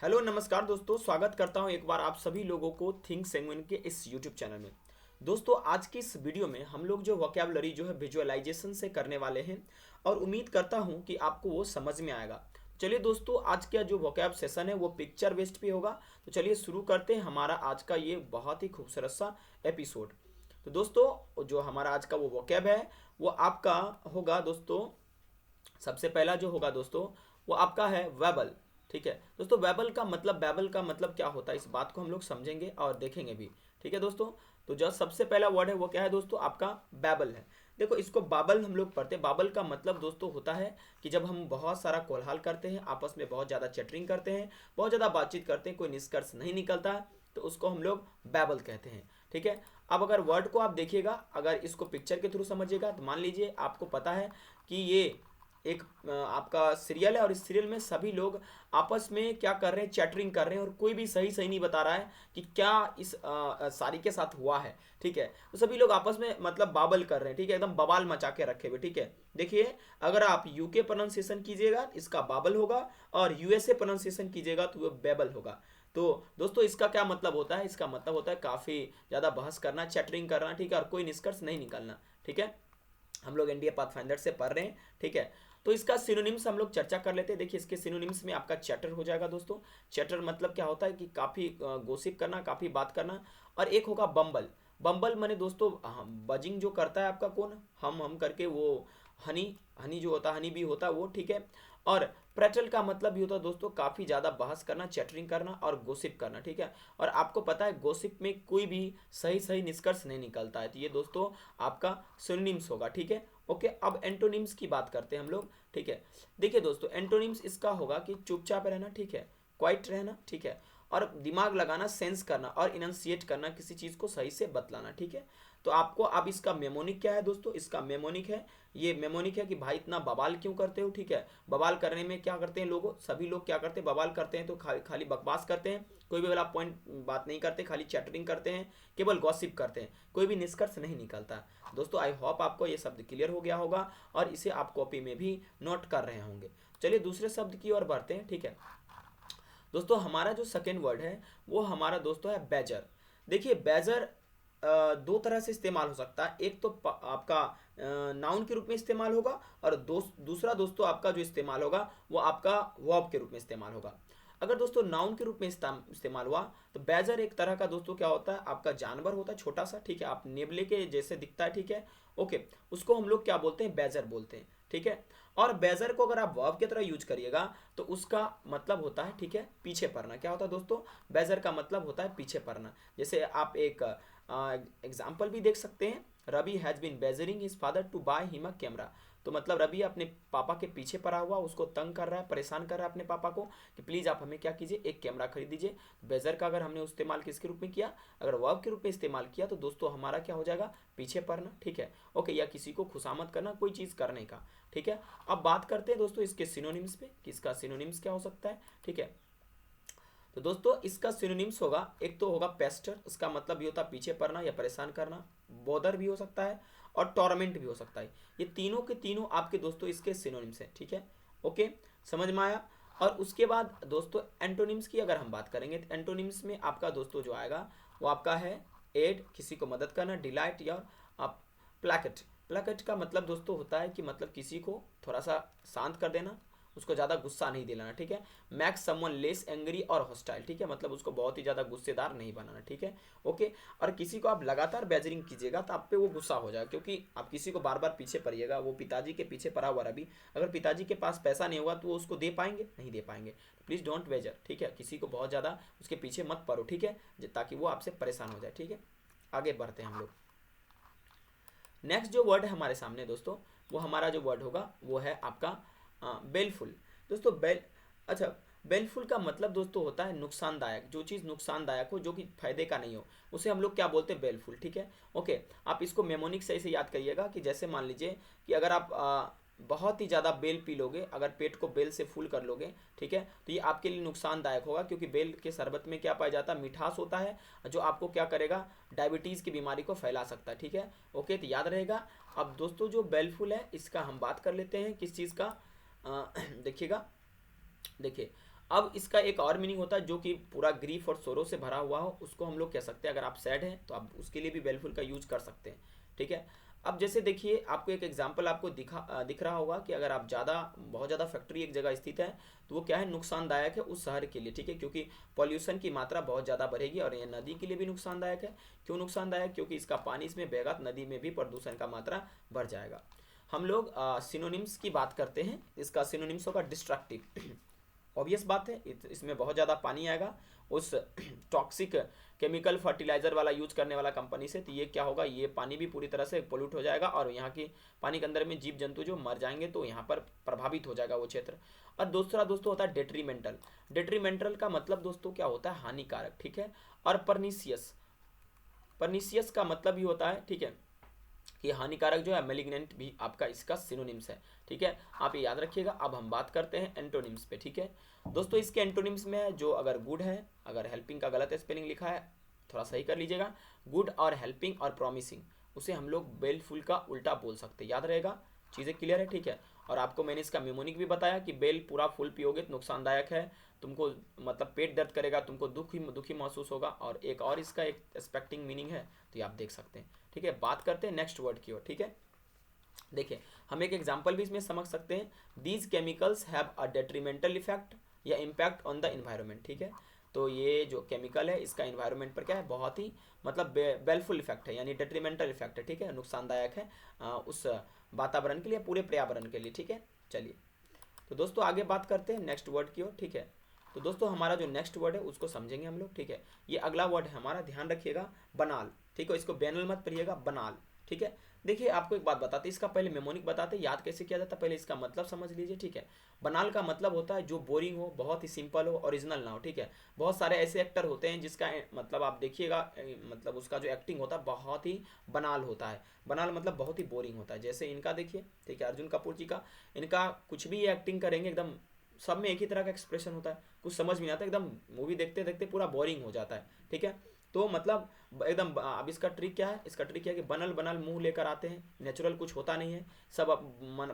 Hello नमस्कार दोस्तों, स्वागत करता हूं एक बार आप सभी लोगों को थिंक सेगमेंट के इस यूट्यूब चैनल में। दोस्तों, आज की इस वीडियो में हम लोग जो वोकैबुलरी जो है विजुअलाइजेशन से करने वाले हैं और उम्मीद करता हूं कि आपको वो समझ में आएगा। चलिए दोस्तों, आज का जो वोकैब सेशन है वो पिक्चर बेस्ड पे होगा। तो चलिए शुरू करते हैं हमारा आज का ये बहुत ही खूबसूरत सा एपिसोड। तो दोस्तों, जो हमारा आज का वो वोकैब है वो आपका होगा दोस्तों। सबसे पहला जो होगा दोस्तों वो आपका है वेबल। ठीक है दोस्तों, वेबल का मतलब क्या होता है, इस बात को हम लोग समझेंगे और देखेंगे भी। ठीक है दोस्तों, तो जो सबसे पहला वर्ड है वो क्या है दोस्तों, आपका बैबल है। देखो, इसको बाबल हम लोग पढ़ते हैं। बाबल का मतलब दोस्तों होता है कि जब हम बहुत सारा कोलाहल करते हैं, आपस में बहुत ज़्यादा चैटरिंग करते हैं, बहुत ज़्यादा बातचीत करते हैं, कोई निष्कर्ष नहीं निकलता है, तो उसको हम लोग बैबल कहते हैं। ठीक है, अब अगर वर्ड को आप देखिएगा, अगर इसको पिक्चर के थ्रू समझिएगा, तो मान लीजिए आपको पता है कि ये एक आपका सीरियल है और इस सीरियल में सभी लोग आपस में क्या कर रहे हैं, चैटरिंग कर रहे हैं और कोई भी सही सही नहीं बता रहा है कि क्या इस सारी के साथ हुआ है। ठीक है, तो सभी लोग आपस में मतलब बाबल कर रहे हैं। ठीक है, एकदम बवाल मचा के रखे हुए। ठीक है, देखिए, अगर आप यूके प्रोनाउंसिएशन कीजिएगा इसका बाबल होगा और यूएसए प्रोनाउंसिएशन कीजिएगा तो वो बेबल होगा। तो दोस्तों, इसका क्या मतलब होता है, इसका मतलब होता है काफ़ी ज़्यादा बहस करना, चैटरिंग करना। ठीक है, और कोई निष्कर्ष नहीं निकलना। ठीक है, हम लोग एनडीए पाथफाइंडर से पढ़ रहे हैं। ठीक है, तो इसका सिनोनिम्स हम लोग चर्चा कर लेते हैं। देखिए, इसके सिनोनिम्स में आपका चैटर हो जाएगा दोस्तों। चैटर मतलब क्या होता है कि काफ़ी गोसिप करना, काफ़ी बात करना। और एक होगा बम्बल। बम्बल माने दोस्तों बजिंग जो करता है आपका कौन, हम करके वो हनी हनी जो होता है, हनी भी होता है वो। ठीक है, और प्रेटल का मतलब भी होता है दोस्तों काफ़ी ज़्यादा बहस करना, चैटरिंग करना और गोसिप करना। ठीक है, और आपको पता है गोसिप में कोई भी सही सही निष्कर्ष नहीं निकलता है, तो ये दोस्तों आपका सिनोनिम्स होगा। ठीक है, ओके, अब एंटोनिम्स की बात करते हैं हम लोग। ठीक है, देखिए दोस्तों, एंटोनिम्स इसका होगा कि चुपचाप रहना। ठीक है, क्वाइट रहना। ठीक है, और दिमाग लगाना, सेंस करना और इनंसिएट करना, किसी चीज़ को सही से बतलाना। ठीक है, तो आपको अब इसका मेमोनिक क्या है दोस्तों, इसका मेमोनिक है, ये मेमोनिक है कि भाई इतना बवाल क्यों करते हो। ठीक है, बवाल करने में क्या करते हैं लोगों, सभी लोग क्या करते हैं, बवाल करते हैं तो खाली बकवास करते हैं, कोई भी वाला पॉइंट बात नहीं करते, खाली चैटरिंग करते हैं, केवल गॉसिप करते हैं, कोई भी निष्कर्ष नहीं निकलता। दोस्तों, आई होप आपको ये शब्द क्लियर हो गया होगा और इसे आप कॉपी में भी नोट कर रहे होंगे। चलिए दूसरे शब्द की ओर बढ़ते हैं। ठीक है दोस्तों, हमारा जो सेकेंड वर्ड है वो हमारा दोस्तों है बैजर। देखिए, बैजर दो तरह से इस्तेमाल हो सकता है। एक तो आपका नाउन के रूप में इस्तेमाल होगा और दूसरा दोस्तों आपका जो इस्तेमाल होगा वो आपका वर्ब के रूप में इस्तेमाल होगा। अगर दोस्तों नाउन के रूप में इस्तेमाल हुआ तो बैजर एक तरह का दोस्तों क्या होता है, आपका जानवर होता है छोटा सा। ठीक है, आप नेबले के जैसे दिखता है। ठीक है, ओके, उसको हम लोग क्या बोलते हैं, बैजर बोलते हैं। ठीक है, और बैजर को अगर आप वर्ब की तरह यूज करिएगा तो उसका मतलब होता है, ठीक है, पीछे पड़ना। क्या होता है दोस्तों, बैजर का मतलब होता है पीछे पड़ना। जैसे आप एक एग्जाम्पल भी देख सकते हैं, Ravi has been badgering his father to buy him a camera. तो मतलब रवि अपने पापा के पीछे पड़ा हुआ, उसको तंग कर रहा है, परेशान कर रहा है अपने पापा को कि प्लीज़ आप हमें क्या कीजिए, एक कैमरा खरीद दीजिए। बेजर का अगर हमने इस्तेमाल किसके रूप में किया, अगर वर्ब के रूप में इस्तेमाल किया तो दोस्तों हमारा क्या हो जाएगा, पीछे पड़ना। ठीक है, ओके, या किसी को खुशामद करना, कोई चीज़ करने का। ठीक है, अब बात करते हैं दोस्तों इसके सिनोनिम्स पे कि इसका सिनोनिम्स क्या हो सकता है। ठीक है, तो दोस्तों इसका सिनोनिम्स होगा, एक तो होगा पेस्टर, इसका मतलब ये होता है पीछे पड़ना या परेशान करना। बॉदर भी हो सकता है और टॉर्मेंट भी हो सकता है। ये तीनों के तीनों आपके दोस्तों इसके सिनोनिम्स हैं। ठीक है, ओके, समझ में आया। और उसके बाद दोस्तों एंटोनिम्स की अगर हम बात करेंगे तो एंटोनिम्स में आपका दोस्तों जो आएगा वो आपका है एड, किसी को मदद करना, डिलाइट या आप प्लाकेट। प्लाकेट का मतलब दोस्तों होता है कि मतलब किसी को थोड़ा सा शांत कर देना, उसको ज़्यादा गुस्सा नहीं दिलाना। ठीक है, मैक्स समवन लेस एंग्री और हॉस्टाइल। ठीक है, मतलब उसको बहुत ही ज़्यादा गुस्सेदार नहीं बनाना। ठीक है, ओके, और किसी को आप लगातार बैजरिंग कीजिएगा तो आप पे वो गुस्सा हो जाएगा, क्योंकि आप किसी को बार बार पीछे पड़िएगा। वो पिताजी के पीछे पड़ा हुआ रवि, अगर पिताजी के पास पैसा नहीं होगा तो वो उसको दे पाएंगे, नहीं दे पाएंगे। Please don't badger. ठीक है, किसी को बहुत ज़्यादा उसके पीछे मत पड़ो। ठीक है, ताकि वो आपसे परेशान हो जाए। ठीक है, आगे बढ़ते हैं हम लोग। नेक्स्ट जो वर्ड है हमारे सामने दोस्तों, वो हमारा जो वर्ड होगा वो है आपका बेलफुल। दोस्तों अच्छा, बेलफुल का मतलब दोस्तों होता है नुकसानदायक। जो चीज़ नुकसानदायक हो, जो कि फायदे का नहीं हो, उसे हम लोग क्या बोलते हैं, बेलफुल। ठीक है, ओके, आप इसको मेमोनिक सही से याद करिएगा कि जैसे मान लीजिए कि अगर आप बहुत ही ज़्यादा बेल पी लोगे, अगर पेट को बेल से फुल कर लोगे, ठीक है, तो ये आपके लिए नुकसानदायक होगा, क्योंकि बेल के शरबत में क्या पाया जाता है, मिठास होता है, जो आपको क्या करेगा, डायबिटीज़ की बीमारी को फैला सकता है। ठीक है, ओके, तो याद रहेगा। अब दोस्तों जो बेलफुल है इसका हम बात कर लेते हैं किस चीज़ का, देखिएगा, देखिए, अब इसका एक और मीनिंग होता है जो कि पूरा ग्रीफ और सोरो से भरा हुआ हो, उसको हम लोग कह सकते हैं, अगर आप सैड हैं तो आप उसके लिए भी बेलफुल का यूज कर सकते हैं। ठीक है। अब जैसे देखिए, आपको एक एग्जांपल आपको दिख रहा होगा कि अगर आप बहुत ज़्यादा फैक्ट्री एक जगह स्थित है तो वो क्या है, नुकसानदायक है उस शहर के लिए। ठीक है, क्योंकि पॉल्यूशन की मात्रा बहुत ज़्यादा बढ़ेगी और ये नदी के लिए भी नुकसानदायक है। क्यों नुकसानदायक? क्योंकि इसका पानी इसमें बहेगा, नदी में भी प्रदूषण का मात्रा बढ़ जाएगा। हम लोग सिनोनिम्स की बात करते हैं। इसका सिनोनिम्स होगा डिस्ट्रक्टिव। ऑब्वियस बात है, इसमें बहुत ज़्यादा पानी आएगा उस टॉक्सिक केमिकल फर्टिलाइजर वाला यूज करने वाला कंपनी से, तो ये क्या होगा, ये पानी भी पूरी तरह से पोल्यूट हो जाएगा और यहाँ की पानी के अंदर में जीव जंतु जो मर जाएंगे, तो यहाँ पर प्रभावित हो जाएगा वो क्षेत्र। और दूसरा दोस्तों होता है डेट्रीमेंटल। डेट्रीमेंटल का मतलब दोस्तों क्या होता है, हानिकारक। ठीक है। और परनीसियस, परनीसियस का मतलब भी होता है, ठीक है, कि हानिकारक जो है, मेलिग्नेंट भी आपका इसका सिनोनिम्स है। ठीक है, आप ये याद रखिएगा। अब हम बात करते हैं एंटोनिम्स पे। ठीक है दोस्तों, इसके एंटोनिम्स में है जो अगर गुड है, अगर हेल्पिंग का गलत स्पेलिंग लिखा है थोड़ा सही कर लीजिएगा, गुड और हेल्पिंग और प्रॉमिसिंग, उसे हम लोग बेलफुल का उल्टा बोल सकते हैं। याद रहेगा, चीज़ें क्लियर है? ठीक है। और आपको मैंने इसका म्यूमोनिक भी बताया कि बेल पूरा फुल पियोगे तो नुकसानदायक है, तुमको मतलब पेट दर्द करेगा, तुमको दुखी महसूस होगा। और एक और इसका एक एक्सपेक्टिंग मीनिंग है, तो ये आप देख सकते हैं। ठीक है, बात करते हैं नेक्स्ट वर्ड की ओर। ठीक है, देखिए हम एक एग्जांपल भी इसमें समझ सकते हैं। These chemicals have a detrimental effect या इम्पैक्ट ऑन द इन्वायरमेंट। ठीक है, तो ये जो केमिकल है इसका इन्वायरमेंट पर क्या है, बहुत ही मतलब बेलफुल इफेक्ट है, यानी डेट्रीमेंटल इफेक्ट है। ठीक है, नुकसानदायक है उस वातावरण के लिए, पूरे पर्यावरण के लिए। ठीक है, चलिए तो दोस्तों आगे बात करते हैं नेक्स्ट वर्ड की ओर। ठीक है, तो दोस्तों हमारा जो नेक्स्ट वर्ड है उसको समझेंगे हम लोग। ठीक है, ये अगला वर्ड है हमारा, ध्यान रखिएगा, बनाल। ठीक है, इसको बैनल मत पढ़िएगा, बनाल। ठीक है, देखिए आपको एक बात बताते, इसका पहले मेमोनिक बताते याद कैसे किया जाता है, पहले इसका मतलब समझ लीजिए। ठीक है, बनाल का मतलब होता है जो बोरिंग हो, बहुत ही सिंपल हो, ओरिजिनल ना हो। ठीक है, बहुत सारे ऐसे एक्टर होते हैं जिसका मतलब आप देखिएगा, मतलब उसका जो एक्टिंग होता है बहुत ही बनाल होता है। बनाल मतलब बहुत ही बोरिंग होता है। जैसे इनका देखिए, ठीक है, अर्जुन कपूर जी का, इनका कुछ भी एक्टिंग करेंगे एकदम सब में एक ही तरह का एक्सप्रेशन होता है, कुछ समझ में नहीं आता, एकदम मूवी देखते देखते पूरा बोरिंग हो जाता है। ठीक है, तो मतलब एकदम अब इसका ट्रिक क्या है, इसका ट्रिक क्या है कि बनल बनल मुंह लेकर आते हैं, नेचुरल कुछ होता नहीं है, सब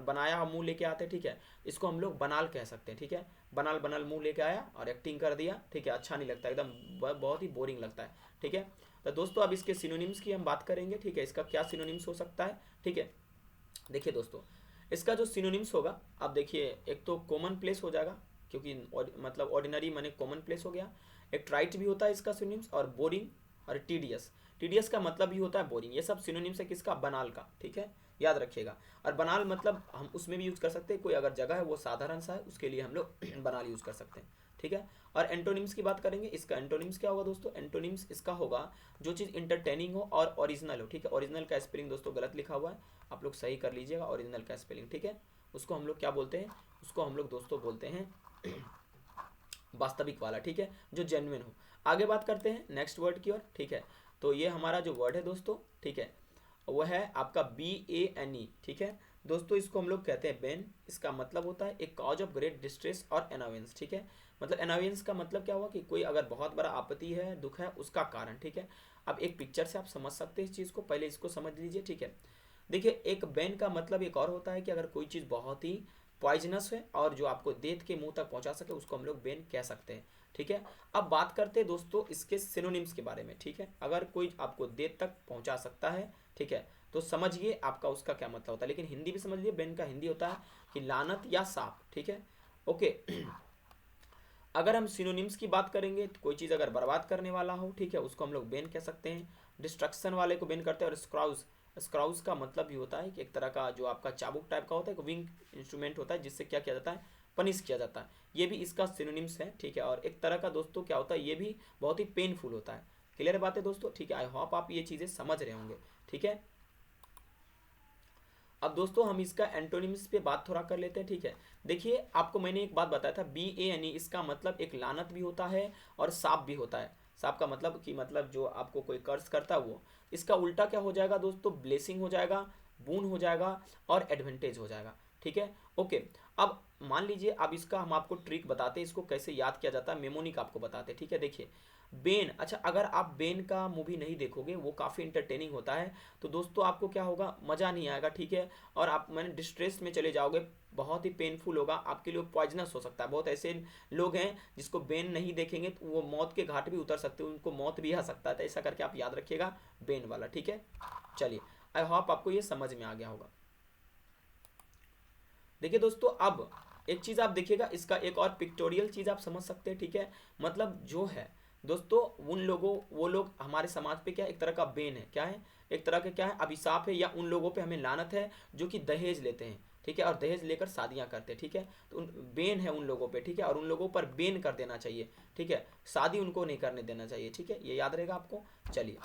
बनाया हुआ मुंह लेके आते हैं। ठीक है, इसको हम लोग बनाल कह सकते हैं। ठीक है, बनाल बनल मुंह लेके आया और एक्टिंग कर दिया। ठीक है, अच्छा नहीं लगता, एकदम बहुत ही बोरिंग लगता है। ठीक है, तो दोस्तों अब इसके सिनोनिम्स की हम बात करेंगे। ठीक है, इसका क्या सिनोनिम्स हो सकता है। ठीक है, देखिए दोस्तों, इसका जो सिनोनिम्स होगा, अब देखिए, एक तो कॉमन प्लेस हो जाएगा, क्योंकि मतलब ऑर्डिनरी माने कॉमन प्लेस हो गया। एक ट्राइट भी होता है इसका सिनोनिम्स, और बोरिंग और टीडियस। टीडियस का मतलब भी होता है बोरिंग। ये सब सिनोनिम्स है किसका, बनाल का। ठीक है, याद रखिएगा। और बनाल मतलब हम उसमें भी यूज कर सकते हैं, कोई अगर जगह है वो साधारण सा है, उसके लिए हम लोग बनाल यूज कर सकते हैं। ठीक है, और एंटोनिम्स की बात करेंगे। इसका एंटोनिम्स क्या होगा दोस्तों, एंटोनिम्स इसका होगा जो चीज़ इंटरटेनिंग हो और ओरिजिनल हो। ठीक है, ओरिजिनल का स्पेलिंग दोस्तों गलत लिखा हुआ है, आप लोग सही कर लीजिएगा ओरिजिनल का स्पेलिंग। ठीक है, उसको हम लोग क्या बोलते हैं, उसको हम लोग दोस्तों बोलते हैं वास्तविक वाला। ठीक है, जो जेन्युइन हो। आगे बात करते हैं नेक्स्ट वर्ड की ओर। ठीक है, तो ये हमारा जो वर्ड है दोस्तों, ठीक है, वो है आपका BANE। ठीक है दोस्तों, इसको हम लोग कहते हैं बेन। इसका मतलब होता है एक कॉज ऑफ ग्रेट डिस्ट्रेस और अनोवेंस। ठीक है, मतलब अनोवेंस का मतलब क्या हुआ कि कोई अगर बहुत बड़ा आपत्ति है, दुख है, उसका कारण। ठीक है, अब एक पिक्चर से आप समझ सकते हैं इस चीज़ को, पहले इसको समझ लीजिए। ठीक है, देखिए एक बैन का मतलब एक और होता है कि अगर कोई चीज़ बहुत ही पॉइजनस है और जो आपको डेथ के मुंह तक पहुंचा सके, उसको हम लोग बैन कह सकते हैं। ठीक है, अब बात करते हैं दोस्तों इसके सिनोनिम्स के बारे में। ठीक है, अगर कोई आपको डेथ तक पहुंचा सकता है, ठीक है, तो समझिए आपका उसका क्या मतलब होता है। लेकिन हिंदी भी समझ लिए, बैन का हिंदी होता है कि लानत या साप। ठीक है, ओके। अगर हम सिनोनिम्स की बात करेंगे तो कोई चीज़ अगर बर्बाद करने वाला हो, ठीक है, उसको हम लोग बैन कह सकते हैं। डिस्ट्रक्शन वाले को बैन करते हैं। और स्क्राउज, स्क्राउज का मतलब भी होता है कि एक तरह का जो आपका चाबुक टाइप का होता है, एक विंग इंस्ट्रूमेंट होता है जिससे क्या किया जाता है, पनिश किया जाता है। ये भी इसका सिनोनिम्स है। ठीक है, और एक तरह का दोस्तों क्या होता है, ये भी बहुत ही पेनफुल होता है। क्लियर बात है दोस्तों। ठीक है, आई होप आप ये चीज़ें समझ रहे होंगे। ठीक है, अब दोस्तों हम इसका एंटोनिम्स पे बात थोड़ा कर लेते हैं। ठीक है, देखिए आपको मैंने एक बात बताया था, BANE, इसका मतलब एक लानत भी होता है और साप भी होता है। साप का मतलब कि मतलब जो आपको कोई कर्ज करता है वो, इसका उल्टा क्या हो जाएगा दोस्तों, ब्लेसिंग हो जाएगा, बून हो जाएगा और एडवांटेज हो जाएगा। ठीक है, ओके। अब मान लीजिए अब इसका हम आपको ट्रिक बताते हैं, इसको कैसे याद किया जाता है, मेमोनिक आपको बताते हैं, ठीक है। देखिए बेन, अच्छा अगर आप बेन का मूवी नहीं देखोगे, वो काफ़ी इंटरटेनिंग होता है, तो दोस्तों आपको क्या होगा, मज़ा नहीं आएगा, ठीक है। और आप मैंने डिस्ट्रेस में चले जाओगे, बहुत ही पेनफुल होगा आपके लिए, पॉइजनस हो सकता है। बहुत ऐसे लोग हैं जिसको बेन नहीं देखेंगे तो वो मौत के घाट भी उतर सकते हैं, उनको मौत भी आ सकता है। तो ऐसा करके आप याद रखिएगा बेन वाला, ठीक है। चलिए, आई होप आपको ये समझ में आ गया होगा। देखिए दोस्तों, अब एक चीज़ आप देखिएगा, इसका एक और पिक्टोरियल चीज़ आप समझ सकते हैं, ठीक है। मतलब जो है दोस्तों, उन लोगों, वो लोग हमारे समाज पे क्या एक तरह का बेन है, क्या है, एक तरह का क्या है, अभिशाप है, या उन लोगों पे हमें लानत है जो कि दहेज लेते हैं, ठीक है, और दहेज लेकर शादियां करते हैं, ठीक है। तो उन बेन है उन लोगों पे, ठीक है, और उन लोगों पर बेन कर देना चाहिए, ठीक है, शादी उनको नहीं करने देना चाहिए, ठीक है, ये याद रहेगा आपको। चलिए,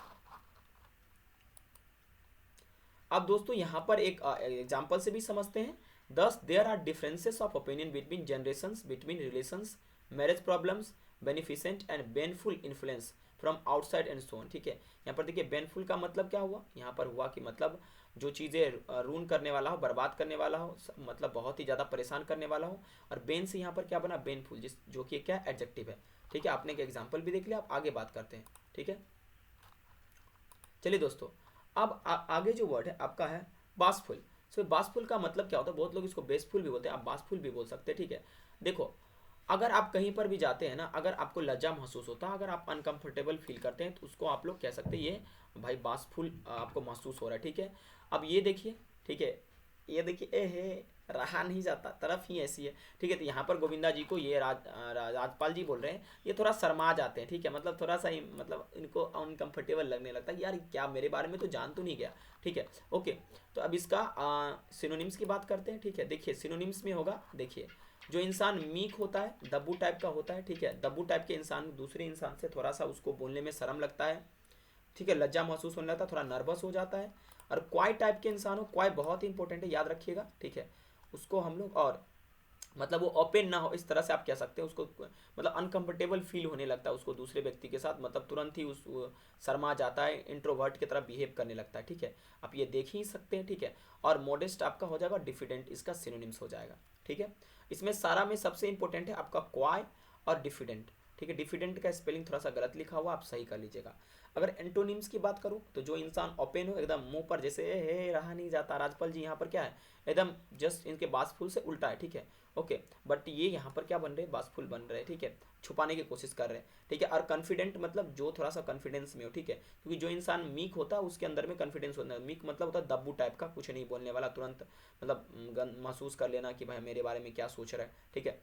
अब दोस्तों यहाँ पर एक एग्जाम्पल से भी समझते हैं। Thus there are differences of opinion between generations, between relations, marriage problems, beneficent and baneful influence from outside and so on, ठीक है। यहाँ पर देखिए बेनफुल का मतलब क्या हुआ, यहाँ पर हुआ कि मतलब जो चीज़ें रून करने वाला हो, बर्बाद करने वाला हो, मतलब बहुत ही ज़्यादा परेशान करने वाला हो। और बेन से यहाँ पर क्या बना, बेनफुल, जिस जो कि क्या एडजेक्टिव है, ठीक है। आपने एक एग्जाम्पल भी देख लिया, आप आगे बात करते हैं, ठीक है। चलिए दोस्तों, अब आगे जो वर्ड है आपका है बासफुल। सो बासफुल का मतलब क्या होता है, बहुत लोग इसको बेसफुल भी बोलते हैं, आप बासफुल भी बोल सकते हैं, ठीक है। देखो, अगर आप कहीं पर भी जाते हैं ना, अगर आपको लज्जा महसूस होता है, अगर आप अनकंफर्टेबल फील करते हैं, तो उसको आप लोग कह सकते हैं ये भाई बासफुल आपको महसूस हो रहा है, ठीक है। अब ये देखिए, ठीक है, ये देखिए, ए हे रहा नहीं जाता, तरफ ही ऐसी है, ठीक है। तो यहाँ पर गोविंदा जी को ये राजपाल जी बोल रहे हैं, ये थोड़ा शर्मा जाते हैं, ठीक है, मतलब थोड़ा सा मतलब इनको अनकंफर्टेबल लगने लगता है, यार क्या मेरे बारे में तो जान तो नहीं गया, ठीक है, ओके। तो अब इसका सिनोनिम्स की बात करते हैं, ठीक है। देखिए सिनोनिम्स में होगा, देखिए जो इंसान मीक होता है, दब्बू टाइप का होता है, ठीक है, दब्बू टाइप के इंसान दूसरे इंसान से थोड़ा सा उसको बोलने में शर्म लगता है, ठीक है, लज्जा महसूस होने लगता है, थोड़ा नर्वस हो जाता है। और क्वाई टाइप के इंसान हो, क्वाई बहुत ही इंपॉर्टेंट है, याद रखिएगा, ठीक है, उसको हम लोग, और मतलब वो ओपन ना हो, इस तरह से आप कह सकते हैं उसको, मतलब अनकंफर्टेबल फील होने लगता है उसको दूसरे व्यक्ति के साथ, मतलब तुरंत ही उस शर्मा जाता है, इंट्रोवर्ट की तरह बिहेव करने लगता है, ठीक है। आप ये देख ही सकते हैं, ठीक है। और मॉडेस्ट आपका हो जाएगा डिफिडेंट, इसका सिनोनिम्स हो जाएगा, ठीक है। इसमें सारा में सबसे इंपॉर्टेंट है आपका क्वाय और डिफिडेंट, ठीक है। डिफिडेंट का स्पेलिंग थोड़ा सा गलत लिखा हुआ, आप सही कर लीजिएगा। अगर एंटोनिम्स की बात करूँ, तो जो इंसान ओपन हो, एकदम मुंह पर जैसे हे रहा नहीं जाता, राजपाल जी यहाँ पर क्या है, एकदम जस्ट इनके बासफुल से उल्टा है, ठीक है, ओके। बट ये यहाँ पर क्या बन रहे हैं, बासफुल बन रहे हैं, ठीक है, छुपाने की कोशिश कर रहे हैं, ठीक है। और कॉन्फिडेंट मतलब जो थोड़ा सा कॉन्फिडेंस में हो, ठीक है, क्योंकि जो इंसान मीक होता है उसके अंदर में कॉन्फिडेंस होता है। मीक मतलब होता है दब्बू टाइप का, कुछ नहीं बोलने वाला, तुरंत मतलब महसूस कर लेना कि भाई मेरे बारे में क्या सोच रहा है, ठीक है।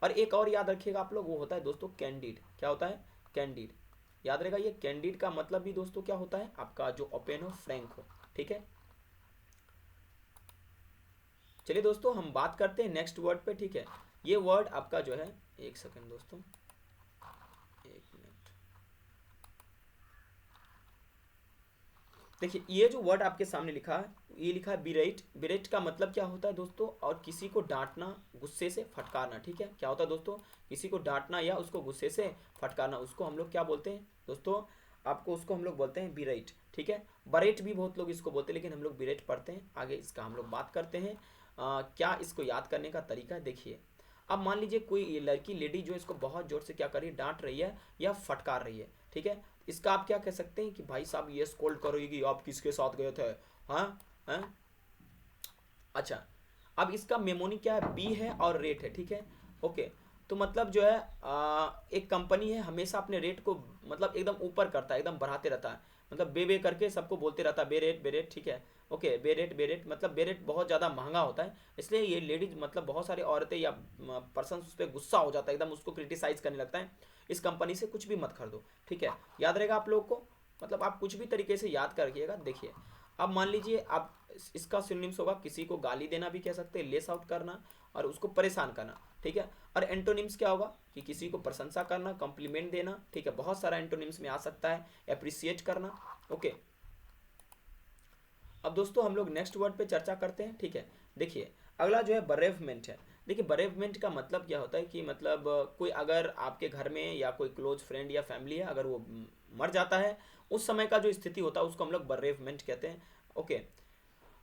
और एक और याद रखिएगा आप लोग, वो होता है दोस्तों कैंडिड। क्या होता है, कैंडिड, याद रहेगा। ये कैंडिड का मतलब भी दोस्तों क्या होता है, आपका जो ओपन हो, फ्रैंक हो, ठीक है। चलिए दोस्तों, हम बात करते हैं नेक्स्ट वर्ड पे, ठीक है। ये वर्ड आपका जो है, एक सेकंड दोस्तों, एक मिनट, देखिए ये जो वर्ड आपके सामने लिखा है, ये लिखा है बिरेट। बिरेट का मतलब क्या होता है दोस्तों, और किसी को डांटना, गुस्से से फटकारना, ठीक है। क्या होता है दोस्तों, किसी को डांटना या उसको गुस्से से फटकारना, उसको हम लोग क्या बोलते हैं दोस्तों, आपको उसको हम लोग बोलते हैं बिरेट, ठीक है। बरेट भी बहुत लोग इसको बोलते हैं, लेकिन हम लोग बिरेट पढ़ते हैं। आगे इसका हम लोग बात करते हैं। क्या इसको याद करने का तरीका है, देखिए। अब मान लीजिए कोई लड़की, लेडी जो इसको बहुत जोर से क्या कर रही है, डांट रही है या फटकार रही है, ठीक है। इसका आप क्या कह सकते हैं कि भाई साहब ये स्कोल्ड करोगी, आप किसके साथ गए थे, हाँ, हैं। अच्छा, अब इसका मेमोनी क्या है, बी है और रेट है, ठीक है, ओके। तो मतलब जो है एक कंपनी है, हमेशा अपने रेट को मतलब एकदम ऊपर करता है, एकदम बढ़ाते रहता है, मतलब बे बे करके सबको बोलते रहता है, बे रेट, ठीक है, ओके। बे रेट मतलब बे रेट बहुत ज़्यादा महंगा होता है, इसलिए ये लेडीज मतलब बहुत सारी औरतें या पर्सन उस पर गुस्सा हो जाता है, एकदम उसको क्रिटिसाइज करने लगता है, इस कंपनी से कुछ भी मत खरीदो, ठीक है। याद रहेगा आप लोगों को, मतलब आप कुछ भी तरीके से याद कर रखिएगा। देखिए, अब मान लीजिए आप, इसका सिनोनिम्स होगा, किसी को गाली देना भी कह सकते हैं, लेस आउट करना, और उसको परेशान करना, ठीक है। और एंटोनिम्स क्या होगा, कि किसी को प्रशंसा करना, कॉम्प्लीमेंट देना, ठीक है, बहुत सारा एंटोनिम्स में आ सकता है, अप्रिसिएट करना, ओके। अब दोस्तों हम लोग नेक्स्ट वर्ड पे चर्चा करते हैं, ठीक है। देखिए अगला जो है बरेवमेंट है। देखिए बरेवमेंट का मतलब क्या होता है, कि मतलब कोई अगर आपके घर में या कोई क्लोज फ्रेंड या फैमिली है, अगर वो मर जाता है, उस समय का जो स्थिति होता है उसको हम लोग बरेवमेंट कहते हैं, ओके।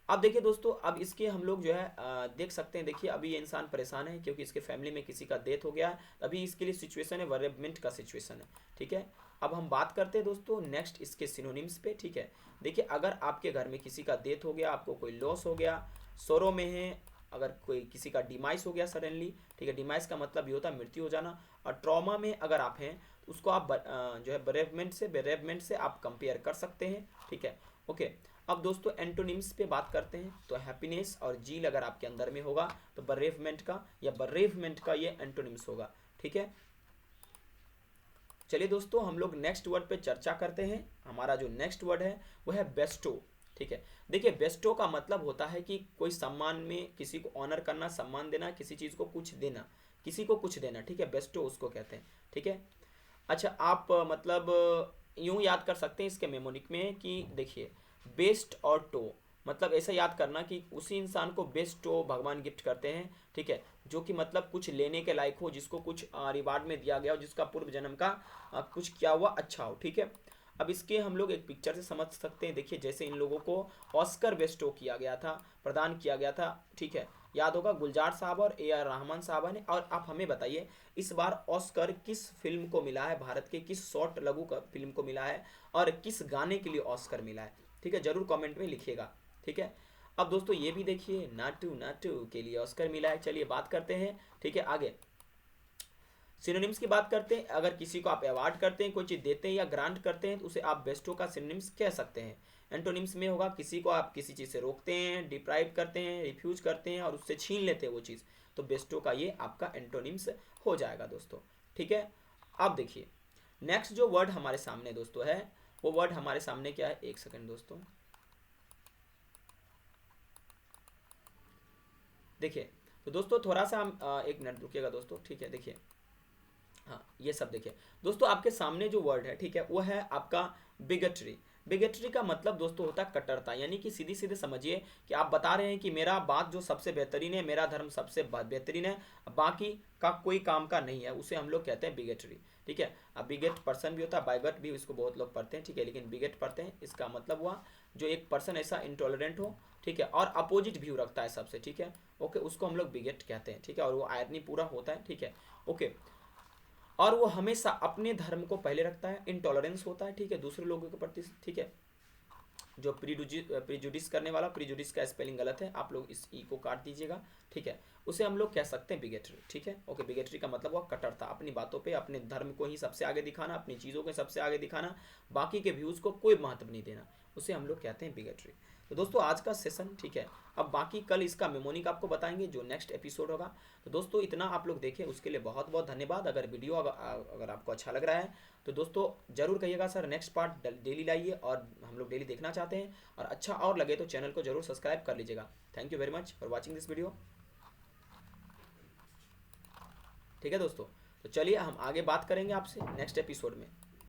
अब देखिए दोस्तों, अब इसके हम लोग जो है देख सकते हैं। देखिए अभी ये इंसान परेशान है क्योंकि इसके फैमिली में किसी का डेथ हो गया है। अभी इसके लिए सिचुएशन है वरेबमेंट का सिचुएशन है, ठीक है। अब हम बात करते हैं दोस्तों नेक्स्ट इसके सिनोनिम्स पे, ठीक है। देखिए अगर आपके घर में किसी का डेथ हो गया, आपको कोई लॉस हो गया, सोरो में है, अगर कोई किसी का डिमाइस हो गया सडनली, ठीक है। डिमाइस का मतलब ये होता है मृत्यु हो जाना। और ट्रॉमा में अगर आप हैं तो उसको आप जो है बेरेवमेंट से आप कंपेयर कर सकते हैं, ठीक है। ओके, अब दोस्तों एंटोनिम्स पे बात करते हैं। तो हैप्पीनेस और जील अगर आपके अंदर में होगा तो बरेवमेंट का या बरेवमेंट का ये एंटोनिम्स होगा, ठीक है। चलिए दोस्तों हम लोग नेक्स्ट वर्ड पे चर्चा करते हैं। हमारा जो नेक्स्ट वर्ड है वो है बेस्टो, ठीक है। देखिए बेस्टो का मतलब होता है कि कोई सम्मान में किसी को ऑनर करना, सम्मान देना, किसी चीज़ को कुछ देना, किसी को कुछ देना, ठीक है। बेस्टो उसको कहते हैं, ठीक है। अच्छा आप मतलब यूं याद कर सकते हैं इसके मेमोनिक में कि देखिए बेस्ट और टो, मतलब ऐसा याद करना कि उसी इंसान को बेस्ट टो भगवान गिफ्ट करते हैं, ठीक है। जो कि मतलब कुछ लेने के लायक हो, जिसको कुछ रिवार्ड में दिया गया हो, जिसका पूर्व जन्म का कुछ किया हुआ अच्छा हो, ठीक है। अब इसके हम लोग एक पिक्चर से समझ सकते हैं। देखिए जैसे इन लोगों को ऑस्कर बेस्टो किया गया था, प्रदान किया गया था, ठीक है। याद होगा गुलजार साहब और AR रहमान साहब ने। और आप हमें बताइए इस बार ऑस्कर किस फिल्म को मिला है, भारत के किस शॉर्ट लघु फिल्म को मिला है और किस गाने के लिए ऑस्कर मिला है, ठीक है। जरूर कमेंट में लिखिएगा, ठीक है। अब दोस्तों ये भी देखिए नाटू नाटू के लिए ऑस्कर मिला है। चलिए बात करते हैं, ठीक है। आगे सिनोनिम्स की बात करते हैं। अगर किसी को आप अवार्ड करते हैं, कोई चीज़ देते हैं या ग्रांट करते हैं तो उसे आप बेस्टो का सिनोनिम्स कह सकते हैं। एंटोनिम्स में होगा किसी को आप किसी चीज़ से रोकते हैं, डिप्राइव करते हैं, रिफ्यूज करते हैं और उससे छीन लेते हैं वो चीज़, तो बेस्टो का ये आपका एंटोनिम्स हो जाएगा दोस्तों, ठीक है। अब देखिए नेक्स्ट जो वर्ड हमारे सामने दोस्तों है वो वर्ड हमारे सामने क्या है, एक सेकेंड दोस्तों। देखिए तो दोस्तों थोड़ा सा हम एक मिनट रुकिएगा दोस्तों, ठीक है। देखिए हाँ ये सब देखिए दोस्तों आपके सामने जो वर्ड है, ठीक है, वो है आपका बिगेटरी। बिगेटरी का मतलब दोस्तों होता है कट्टरता, यानी कि सीधी सीधे समझिए कि आप बता रहे हैं कि मेरा बात जो सबसे बेहतरीन है, मेरा धर्म सबसे बेहतरीन है, बाकी का कोई काम का नहीं है, उसे हम लोग कहते हैं बिगेटरी, ठीक है। अब बिगेट पर्सन भी होता है, बाइगट भी इसको बहुत लोग पढ़ते हैं, ठीक है, लेकिन बिगेट पढ़ते हैं। इसका मतलब हुआ जो एक पर्सन ऐसा इंटॉलरेंट हो, ठीक है, और अपोजिट व्यू रखता है सबसे, ठीक है। ओके, उसको हम लोग बिगेट कहते हैं, ठीक है, और वो आयरनी पूरा होता है, ठीक है। ओके, और वो हमेशा अपने धर्म को पहले रखता है, इनटॉलरेंस होता है, ठीक है, दूसरे लोगों के प्रति, ठीक है। जो प्रीजुडिस करने वाला, प्रीजुडिस का स्पेलिंग गलत है, आप लोग इस ई को काट दीजिएगा, ठीक है। उसे हम लोग कह सकते हैं बिगेटरी, ठीक है। ओके, बिगेटरी का मतलब हुआ कट्टरता, अपनी बातों पे अपने धर्म को ही सबसे आगे दिखाना, अपनी चीज़ों को सबसे आगे दिखाना, बाकी के व्यूज़ को कोई महत्व नहीं देना, उसे हम लोग कहते हैं बिगेटरी। तो दोस्तों आज का सेशन, ठीक है, अब बाकी कल इसका मेमोनिक आपको बताएंगे जो नेक्स्ट एपिसोड होगा। तो दोस्तों इतना आप लोग देखें उसके लिए बहुत बहुत धन्यवाद। अगर वीडियो अगर आपको अच्छा लग रहा है तो दोस्तों जरूर कहिएगा सर नेक्स्ट पार्ट डेली लाइए, और हम लोग डेली देखना चाहते हैं। और अच्छा और लगे तो चैनल को जरूर सब्सक्राइब कर लीजिएगा। Thank you very much for watching this video, ठीक है दोस्तों। तो चलिए हम आगे बात करेंगे आपसे नेक्स्ट एपिसोड में।